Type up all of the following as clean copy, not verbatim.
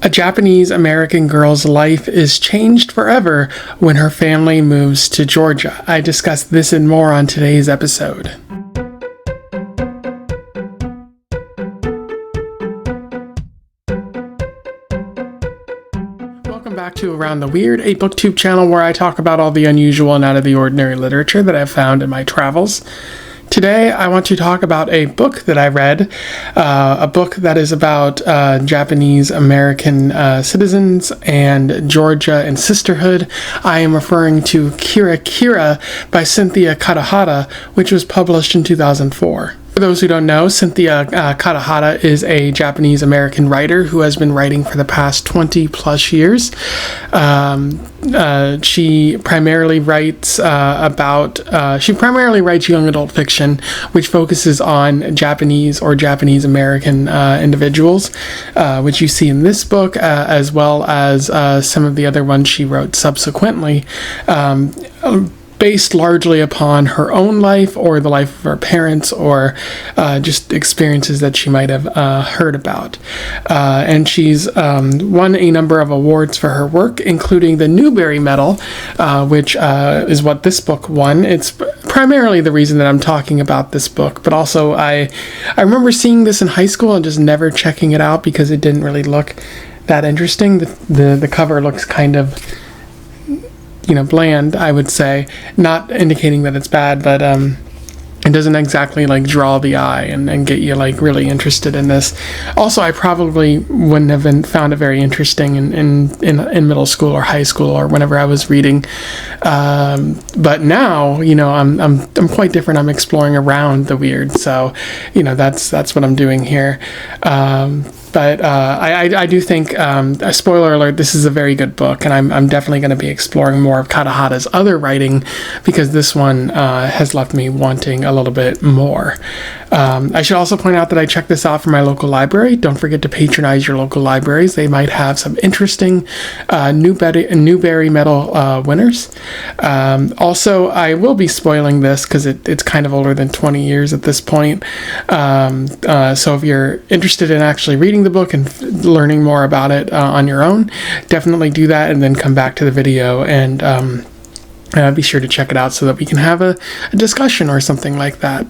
A Japanese American girl's life is changed forever when her family moves to Georgia. I discuss this and more on today's episode. Welcome back to Around the Weird, a booktube channel where I talk about all the unusual and out of the ordinary literature that I've found in my travels. Today, I want to talk about a book that I read, a book that is about Japanese American citizens and Georgia and Sisterhood. I am referring to Georiga by Cynthia Kadohata, which was published in 2004. For those who don't know, Cynthia Kadohata is a Japanese American writer who has been writing for the past 20 plus years. She primarily writes young adult fiction, which focuses on Japanese or Japanese American individuals, which you see in this book, as well as some of the other ones she wrote subsequently. Based largely upon her own life or the life of her parents or just experiences that she might have heard about. And she's won a number of awards for her work, including the Newbery Medal, which is what this book won. It's primarily the reason that I'm talking about this book, but also I remember seeing this in high school and just never checking it out because it didn't really look that interesting. The cover looks kind of bland, I would say, not indicating that it's bad, but it doesn't exactly draw the eye and get you really interested in this. Also, I probably wouldn't have found it very interesting in middle school or high school or whenever I was reading. But now, I'm quite different. I'm exploring around the weird, so that's what I'm doing here. But I do think, a spoiler alert, this is a very good book, and I'm definitely going to be exploring more of Kadohata's other writing because this one has left me wanting a little bit more. I should also point out that I checked this out from my local library. Don't forget to patronize your local libraries. They might have some interesting Newbery Medal winners. Also, I will be spoiling this because it's kind of older than 20 years at this point. So if you're interested in actually reading the book and learning more about it on your own, definitely do that and then come back to the video and be sure to check it out so that we can have a discussion or something like that.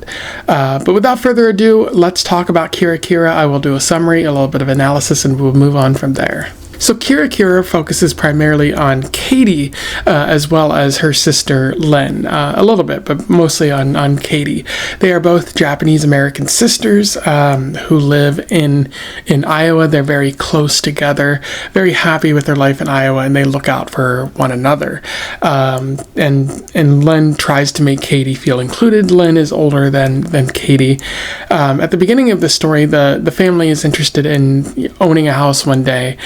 But without further ado, let's talk about Georiga. I will do a summary, a little bit of analysis, and we'll move on from there. So Georiga focuses primarily on Katie as well as her sister Lynn, a little bit, but mostly on Katie. They are both Japanese American sisters who live in Iowa. They're very close together, very happy with their life in Iowa, and they look out for one another. And Lynn tries to make Katie feel included. Lynn is older than Katie. At the beginning of the story, the family is interested in owning a house one day.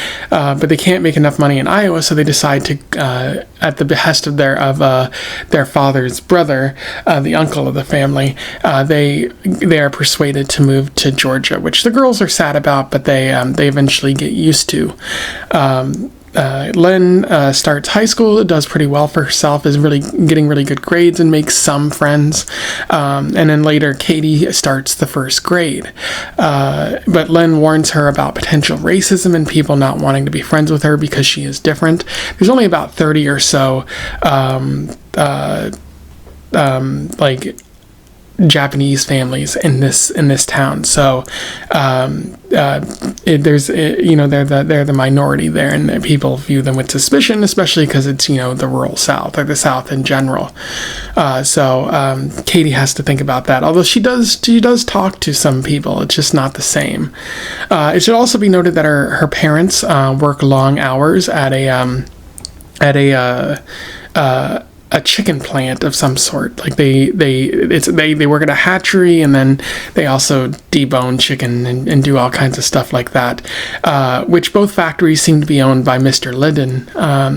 But they can't make enough money in Iowa, so they decide to, at the behest of their father's brother, the uncle of the family, they are persuaded to move to Georgia, which the girls are sad about, but they eventually get used to. Lynn starts high school, does pretty well for herself, is really getting really good grades and makes some friends. And then later, Katie starts the first grade. But Lynn warns her about potential racism and people not wanting to be friends with her because she is different. There's only about 30 or so Japanese families in this town, so they're the minority there, and people view them with suspicion, especially because it's the rural South or the South in general. So Katie has to think about that. Although she does talk to some people, it's just not the same. It should also be noted that her parents work long hours at a chicken plant of some sort. They work at a hatchery, and then they also debone chicken and do all kinds of stuff like that, which both factories seem to be owned by Mr. Linden,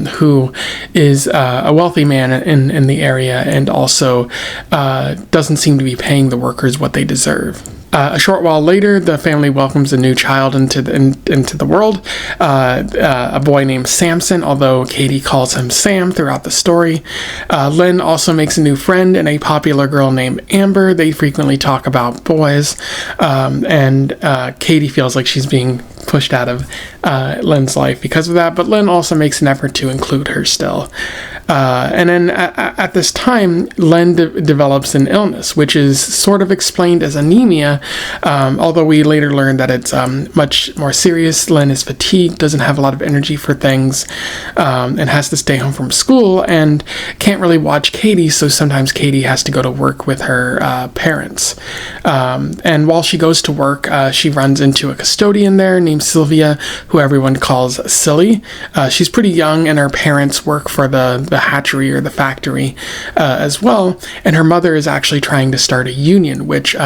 who is a wealthy man in the area and also doesn't seem to be paying the workers what they deserve. A short while later, the family welcomes a new child into the world, a boy named Samson, although Katie calls him Sam throughout the story. Lynn also makes a new friend and a popular girl named Amber. They frequently talk about boys, and Katie feels like she's being pushed out of Lynn's life because of that, but Lynn also makes an effort to include her still. And then at this time, Lynn develops an illness, which is sort of explained as anemia, although we later learn that it's much more serious. Lynn is fatigued, doesn't have a lot of energy for things, and has to stay home from school, and can't really watch Katie, so sometimes Katie has to go to work with her parents. And while she goes to work, she runs into a custodian there named Sylvia, who everyone calls Silly. She's pretty young, and her parents work for the hatchery or the factory as well, and her mother is actually trying to start a union, which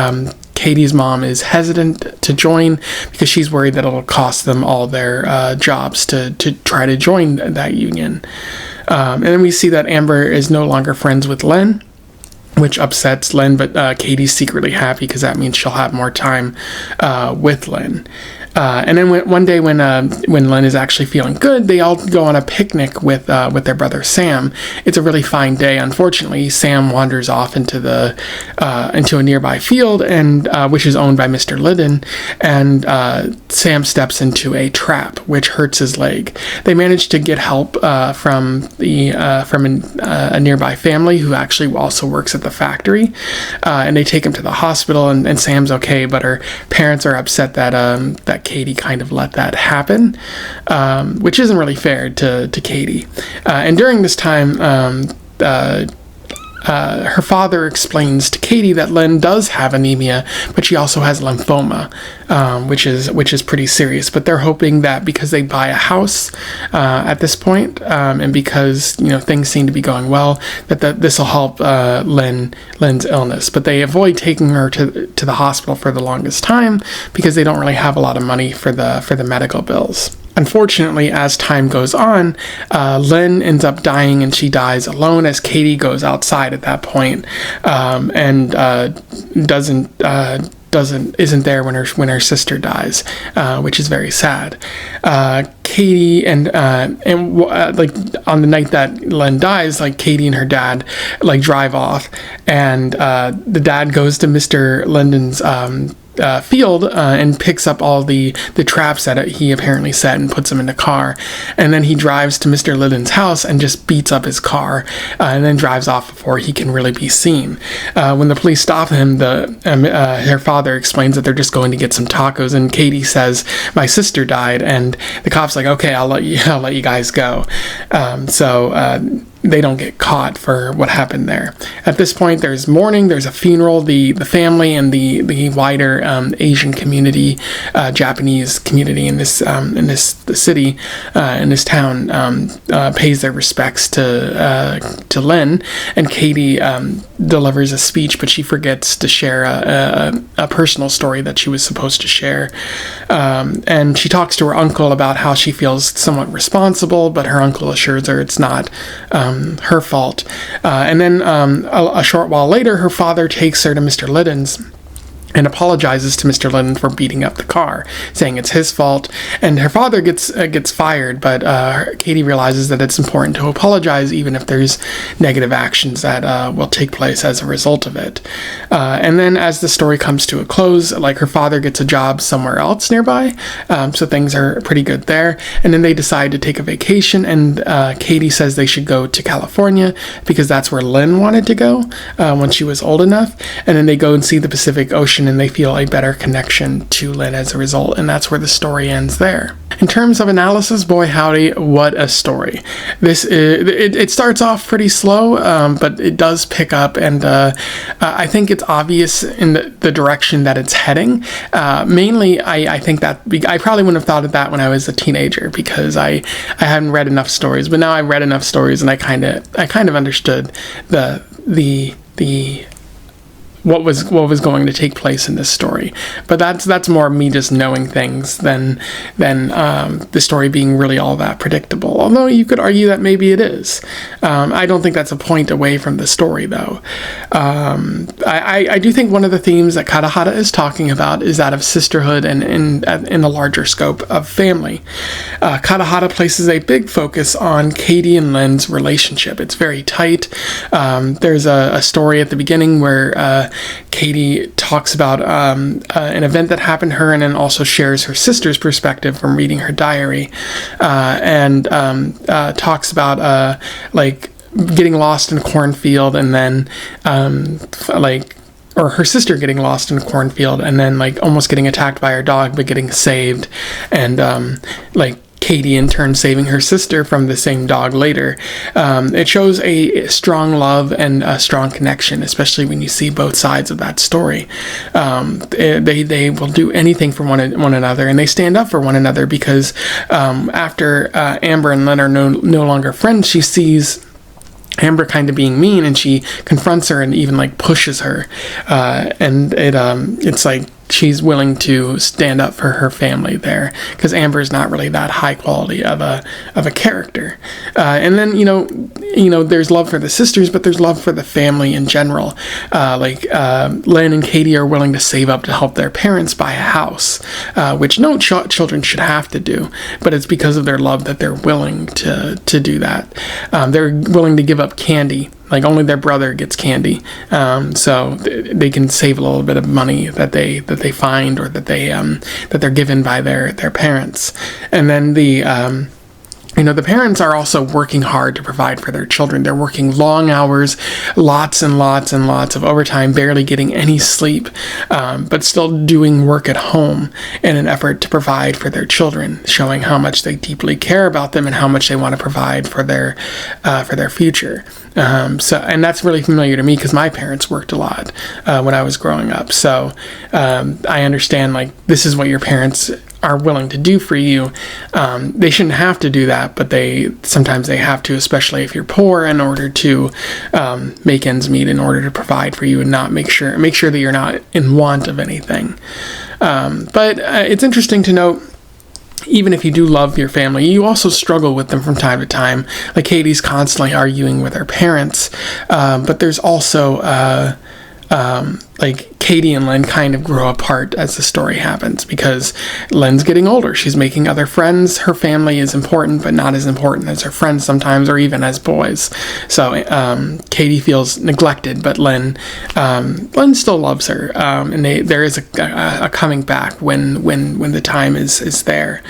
Katie's mom is hesitant to join because she's worried that it'll cost them all their jobs to try to join that union. And then we see that Amber is no longer friends with Lynn, which upsets Lynn, but Katie's secretly happy because that means she'll have more time with Lynn. And then one day when Lynn is actually feeling good, they all go on a picnic with their brother Sam. It's a really fine day. Unfortunately, Sam wanders off into a nearby field, and which is owned by Mr. Liddon, and Sam steps into a trap, which hurts his leg. They manage to get help from a nearby family who actually also works at the factory, and they take him to the hospital, and Sam's okay, but her parents are upset that Katie kind of let that happen, which isn't really fair to Katie. And during this time, her father explains to Katie that Lynn does have anemia, but she also has lymphoma, which is pretty serious. But they're hoping that because they buy a house at this point, and because things seem to be going well, that this will help Lynn's illness. But they avoid taking her to the hospital for the longest time because they don't really have a lot of money for the medical bills. Unfortunately, as time goes on, Lynn ends up dying, and she dies alone as Katie goes outside at that point, and isn't there when her sister dies, which is very sad. Katie and like on the night that Lynn dies, like Katie and her dad like drive off, and the dad goes to Mr. Linden's field and picks up all the traps that he apparently set and puts them in the car, and then he drives to Mr. Liddon's house and just beats up his car, and then drives off before he can really be seen. When the police stop him, her father explains that they're just going to get some tacos, and Katie says, "My sister died," and the cop's like, "Okay, I'll let you guys go." So they don't get caught for what happened there. At this point, there's mourning, there's a funeral. The family and the wider Asian community, Japanese community in this city, in this town, pays their respects to Lynn, and Katie delivers a speech, but she forgets to share a personal story that she was supposed to share. And she talks to her uncle about how she feels somewhat responsible, but her uncle assures her it's not her fault. And then a short while later, her father takes her to Mr. Liddon's and apologizes to Mr. Liddon for beating up the car, saying it's his fault. And her father gets fired, but Katie realizes that it's important to apologize even if there's negative actions that will take place as a result of it. And then as the story comes to a close, like her father gets a job somewhere else nearby, so things are pretty good there. And then they decide to take a vacation, and Katie says they should go to California because that's where Lynn wanted to go when she was old enough. And then they go and see the Pacific Ocean, and they feel a better connection to Lynn as a result, and that's where the story ends there. In terms of analysis, boy howdy, what a story. This it starts off pretty slow, but it does pick up, and I think it's obvious in the direction that it's heading. Mainly, I think that I probably wouldn't have thought of that when I was a teenager because I hadn't read enough stories, but now I've read enough stories, and I kind of understood the what was going to take place in this story. But that's more me just knowing things than the story being really all that predictable. Although you could argue that maybe it is. I don't think that's a point away from the story, though. I do think one of the themes that Kadohata is talking about is that of sisterhood and in the larger scope of family. Kadohata places a big focus on Katie and Lynn's relationship. It's very tight. There's a story at the beginning where Katie talks about an event that happened to her, and then also shares her sister's perspective from reading her diary, and talks about like getting lost in a cornfield, and then or her sister getting lost in a cornfield, and then like almost getting attacked by her dog but getting saved, and like Katie in turn saving her sister from the same dog later. It shows a strong love and a strong connection, especially when you see both sides of that story. They will do anything for one another, and they stand up for one another, because after Amber and Lynn are no longer friends, she sees Amber kind of being mean, and she confronts her and even like pushes her, and it's like she's willing to stand up for her family there, because Amber is not really that high quality of a character. And then you know there's love for the sisters, but there's love for the family in general. Lynn and Katie are willing to save up to help their parents buy a house, which no children should have to do, but it's because of their love that they're willing to do that. They're willing to give up candy. Like only their brother gets candy, so they can save a little bit of money that they find, or that they're given by their parents. And then the parents are also working hard to provide for their children. They're working long hours, lots and lots and lots of overtime, barely getting any sleep, but still doing work at home in an effort to provide for their children, showing how much they deeply care about them and how much they want to provide for their future. And that's really familiar to me, because my parents worked a lot when I was growing up. So I understand, like, this is what your parents are willing to do for you. They shouldn't have to do that, but sometimes they have to, especially if you're poor, in order to make ends meet, in order to provide for you, and not make sure that you're not in want of anything. But it's interesting to note, even if you do love your family, you also struggle with them from time to time. Like Katie's constantly arguing with her parents, but there's also like Katie and Lynn kind of grow apart as the story happens, because Lynn's getting older. She's making other friends. Her family is important, but not as important as her friends sometimes, or even as boys. So Katie feels neglected, but Lynn still loves her, and there is a coming back when the time is there.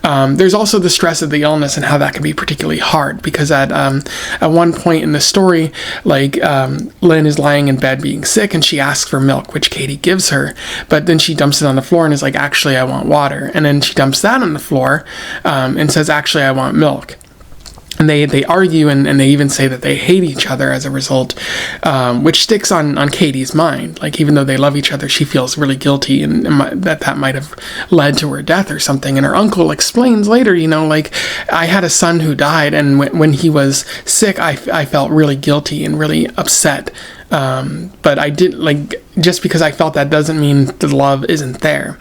There's also the stress of the illness and how that can be particularly hard, because at one point in the story, like Lynn is lying in bed being sick, and she asks for milk, which Katie gives her, but then she dumps it on the floor and is like, actually, I want water. And then she dumps that on the floor and says, actually, I want milk. And they argue, and they even say that they hate each other as a result, which sticks on Katie's mind. Like, even though they love each other, she feels really guilty, and that might have led to her death or something. And her uncle explains later, like, I had a son who died, and when he was sick, I felt really guilty and really upset. But I did, like, just because I felt that doesn't mean the love isn't there.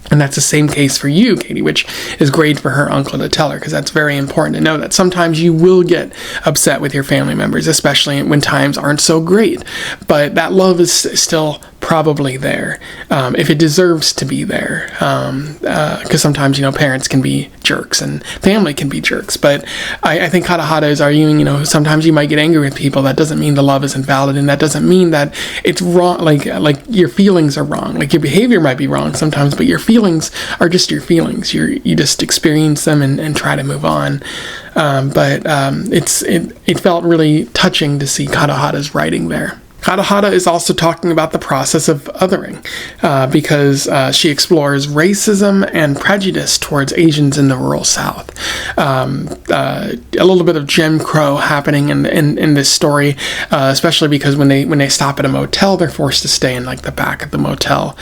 And that's the same case for you, Katie, which is great for her uncle to tell her, because that's very important to know that sometimes you will get upset with your family members, especially when times aren't so great. But that love is still probably there, if it deserves to be there, because sometimes parents can be jerks and family can be jerks. But I think Kadohata is arguing, sometimes you might get angry with people. That doesn't mean the love isn't valid, and that doesn't mean that it's wrong. Like your feelings are wrong. Like your behavior might be wrong sometimes, but your feelings are just your feelings. You just experience them and try to move on. But it felt really touching to see Kadohata's writing there. Kadohata is also talking about the process of othering, because she explores racism and prejudice towards Asians in the rural South. A little bit of Jim Crow happening in this story, especially because when they stop at a motel, they're forced to stay in like the back of the motel,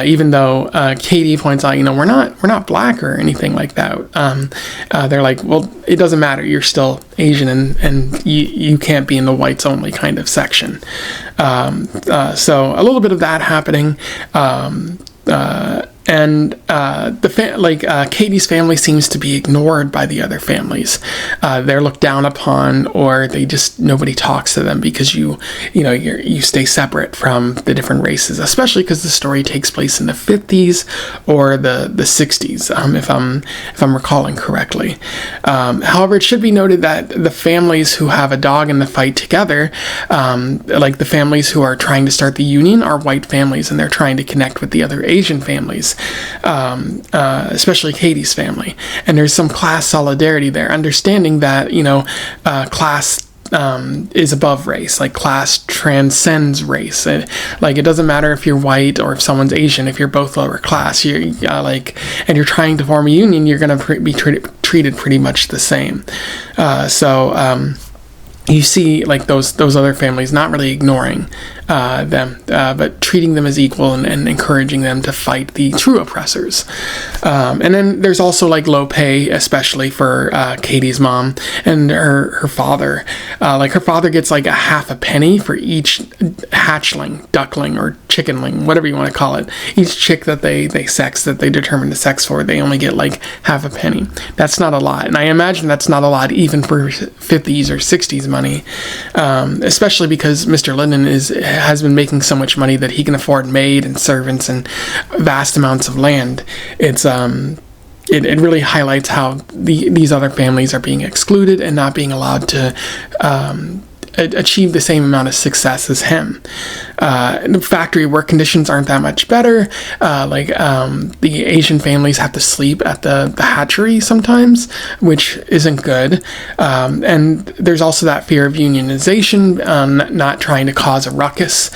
even though Katie points out, we're not black or anything like that. They're like, well, it doesn't matter. You're still Asian, and you can't be in the whites only kind of section. So a little bit of that happening, and Katie's family seems to be ignored by the other families. They're looked down upon, or nobody talks to them because you stay separate from the different races, especially because the story takes place in the 50s or the 60s, if I'm recalling correctly. However, it should be noted that the families who have a dog in the fight together, like the families who are trying to start the union, are white families, and they're trying to connect with the other Asian families, especially Katie's family. And there's some class solidarity there, understanding that class is above race. Like, class transcends race. It doesn't matter if you're white or if someone's Asian. If you're both lower class, and you're trying to form a union, you're going to be treated pretty much the same. You see, like, those other families not really ignoring them, but treating them as equal and encouraging them to fight the true oppressors. And then there's also, like, low pay, especially for Katie's mom and her father. Her father gets like a half a penny for each hatchling, duckling, or chickenling, whatever you want to call it. Each chick that they sex, that they determine the sex for, they only get like half a penny. That's not a lot, and I imagine that's not a lot even for 50s or 60s money, especially because Mr. Linden has been making so much money that he can afford maid and servants and vast amounts of land. It really highlights how these other families are being excluded and not being allowed to achieve the same amount of success as him. The factory work conditions aren't that much better. The Asian families have to sleep at the hatchery sometimes, which isn't good. And there's also that fear of unionization, not trying to cause a ruckus.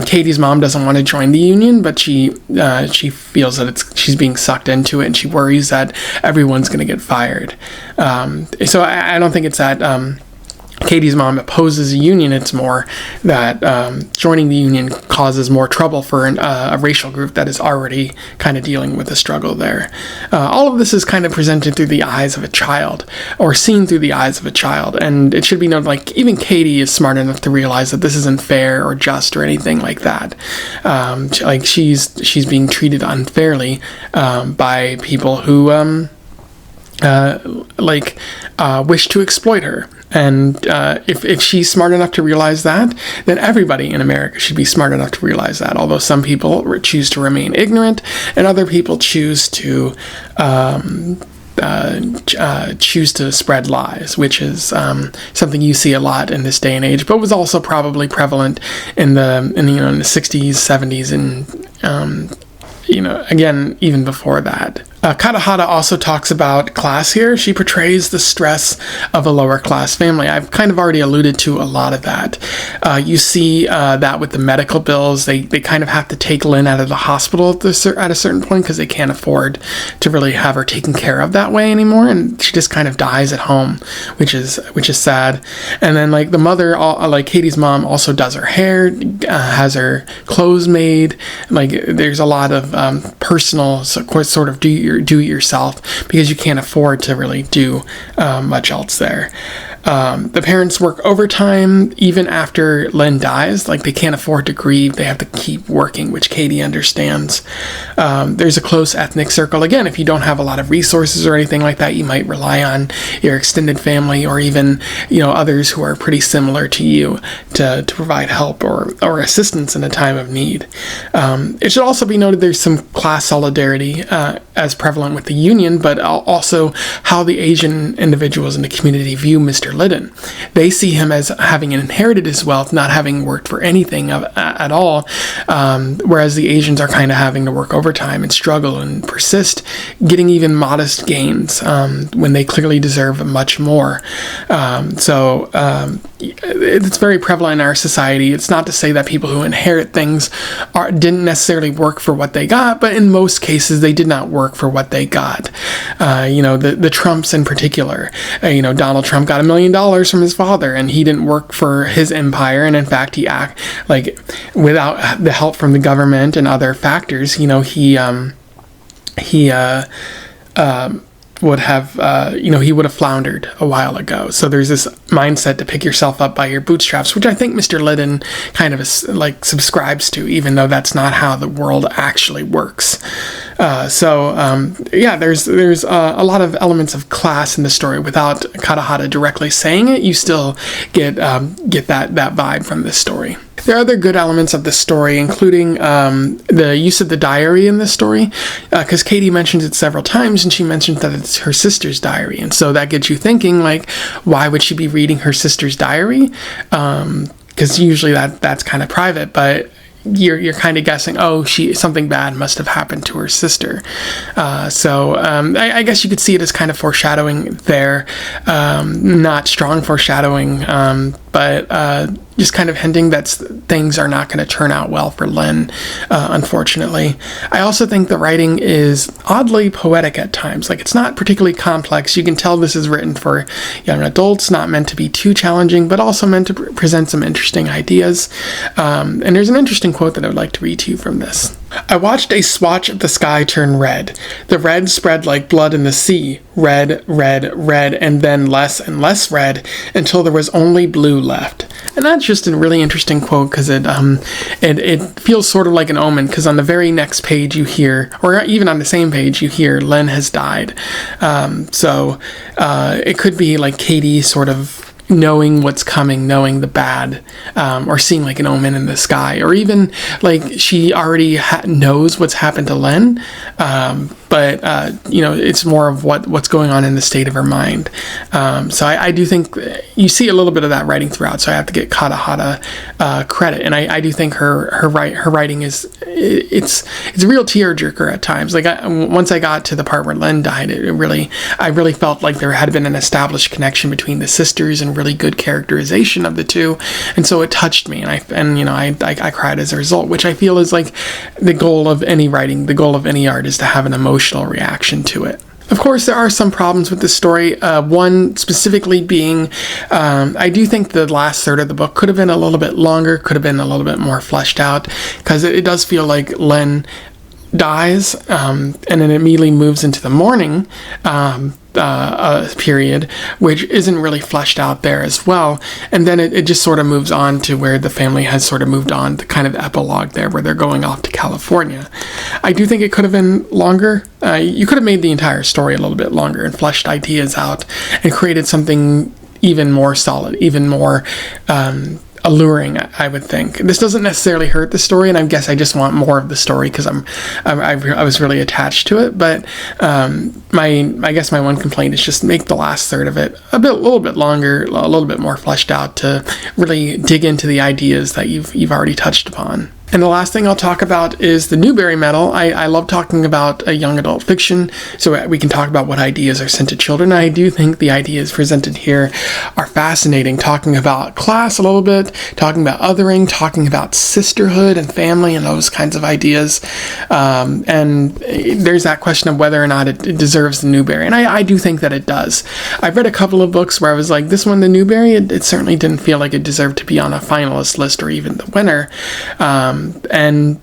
Katie's mom doesn't want to join the union, but she feels that she's being sucked into it, and she worries that everyone's going to get fired. So I don't think it's that Katie's mom opposes a union. It's more that joining the union causes more trouble for a racial group that is already kind of dealing with a struggle there. All of this is kind of presented through the eyes of a child, or seen through the eyes of a child, and it should be noted, like, even Katie is smart enough to realize that this isn't fair or just or anything like that. She's being treated unfairly by people who wish to exploit her. And if she's smart enough to realize that, then everybody in America should be smart enough to realize that. Although some people choose to remain ignorant, and other people choose to spread lies, which is something you see a lot in this day and age, but was also probably prevalent in the 60s, 70s, and again, even before that. Kadohata also talks about class here. She portrays the stress of a lower class family. I've kind of already alluded to a lot of that. You see that with the medical bills. They kind of have to take Lynn out of the hospital at a certain point because they can't afford to really have her taken care of that way anymore, and she just kind of dies at home, which is sad. And then, like, the mother, like Katie's mom, also does her hair, has her clothes made. Like, there's a lot of personal, sort of do it yourself, because you can't afford to really do much else there. The parents work overtime even after Lynn dies. Like, they can't afford to grieve. They have to keep working, which Katie understands. There's a close ethnic circle. Again, if you don't have a lot of resources or anything like that, you might rely on your extended family, or even others who are pretty similar to you to provide help or assistance in a time of need. It should also be noted there's some class solidarity as prevalent with the union, but also how the Asian individuals in the community view Mr. Linden. They see him as having inherited his wealth, not having worked for anything at all, whereas the Asians are kind of having to work overtime and struggle and persist, getting even modest gains when they clearly deserve much more. It's very prevalent in our society. It's not to say that people who inherit things didn't necessarily work for what they got, but in most cases they did not work for what they got. The Trumps in particular. Donald Trump got $1 million from his father, and he didn't work for his empire, and in fact without the help from the government and other factors, he would have, he would have floundered a while ago. So there's this mindset to pick yourself up by your bootstraps, which I think Mr. Liddon kind of subscribes to, even though that's not how the world actually works. There's a lot of elements of class in the story. Without Kadohata directly saying it, you still get that vibe from this story. There are other good elements of the story, including the use of the diary in this story, because Katie mentions it several times, and she mentions that it's her sister's diary, and so that gets you thinking, like, why would she be reading her sister's diary? Because usually that's kind of private, but you're kind of guessing, something bad must have happened to her sister. I guess you could see it as kind of foreshadowing there, not strong foreshadowing, but just kind of hinting that things are not going to turn out well for Lynn, unfortunately. I also think the writing is oddly poetic at times. Like, it's not particularly complex. You can tell this is written for young adults, not meant to be too challenging, but also meant to present some interesting ideas. And there's an interesting quote that I would like to read to you from this. I watched a swatch of the sky turn red. The red spread like blood in the sea. Red, red, red, and then less and less red until there was only blue left. And that's just a really interesting quote because it feels sort of like an omen, because on the very next page you hear, or even on the same page you hear, Lynn has died. It could be like Katie sort of knowing what's coming, knowing the bad, or seeing like an omen in the sky, or even like she already knows what's happened to Lynn, but it's more of what's going on in the state of her mind. So I do think you see a little bit of that writing throughout, so I have to get Kadohata credit, and I do think her writing is it's a real tearjerker at times. Like once I got to the part where Lynn died, I really felt like there had been an established connection between the sisters and really good characterization of the two, and so it touched me, and I cried as a result, which I feel is like the goal of any writing, the goal of any art, is to have an emotional reaction to it. Of course, there are some problems with this story. One specifically being, I do think the last third of the book could have been a little bit longer, could have been a little bit more fleshed out, because it does feel like Lynn dies, and then immediately moves into the mourning period, which isn't really fleshed out there as well. And then it just sort of moves on to where the family has sort of moved on, the kind of epilogue there where they're going off to California. I do think it could have been longer. You could have made the entire story a little bit longer and fleshed ideas out and created something even more solid, even more alluring, I would think. This doesn't necessarily hurt the story, and I guess I just want more of the story because I was really attached to it. But I guess my one complaint is just make the last third of it a little bit longer, a little bit more fleshed out to really dig into the ideas that you've already touched upon. And the last thing I'll talk about is the Newbery Medal. I love talking about a young adult fiction, so we can talk about what ideas are sent to children. I do think the ideas presented here are fascinating, talking about class a little bit, talking about othering, talking about sisterhood and family and those kinds of ideas. And there's that question of whether or not it deserves the Newbery. And I do think that it does. I've read a couple of books where I was like, this one, the Newbery, it certainly didn't feel like it deserved to be on a finalist list or even the winner. Then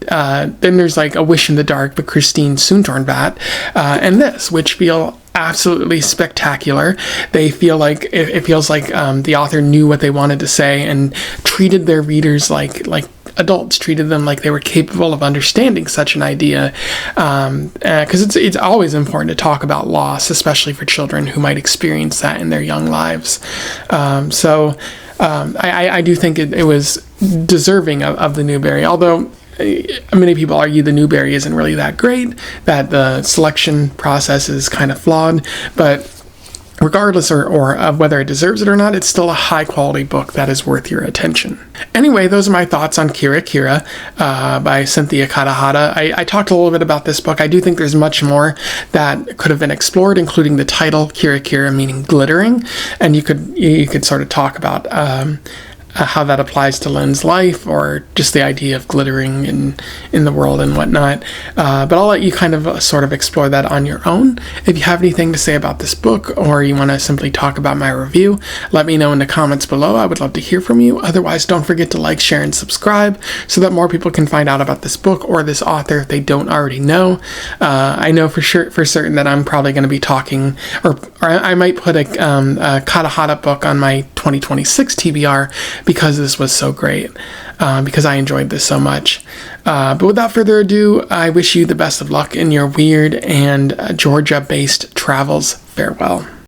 there's like A Wish in the Dark by Christine Soontornvat, and this, which feel absolutely spectacular. They feel like it feels like the author knew what they wanted to say and treated their readers like adults, treated them like they were capable of understanding such an idea, because it's always important to talk about loss, especially for children who might experience that in their young lives. I do think it was deserving of the Newbery, although many people argue the Newbery isn't really that great, that the selection process is kind of flawed, but regardless or of whether it deserves it or not, it's still a high-quality book that is worth your attention. Anyway, those are my thoughts on Georiga by Cynthia Kadohata. I talked a little bit about this book. I do think there's much more that could have been explored, including the title, Georiga, meaning glittering, and you could sort of talk about how that applies to Lynn's life, or just the idea of glittering in the world and whatnot. But I'll let you kind of sort of explore that on your own. If you have anything to say about this book, or you want to simply talk about my review, let me know in the comments below. I would love to hear from you. Otherwise, don't forget to like, share, and subscribe so that more people can find out about this book or this author if they don't already know. I know for certain that I'm probably going to be talking, or I might put a Kadohata book on my 2026 TBR, because this was so great, because I enjoyed this so much. But without further ado, I wish you the best of luck in your weird and Georgia-based travels. Farewell.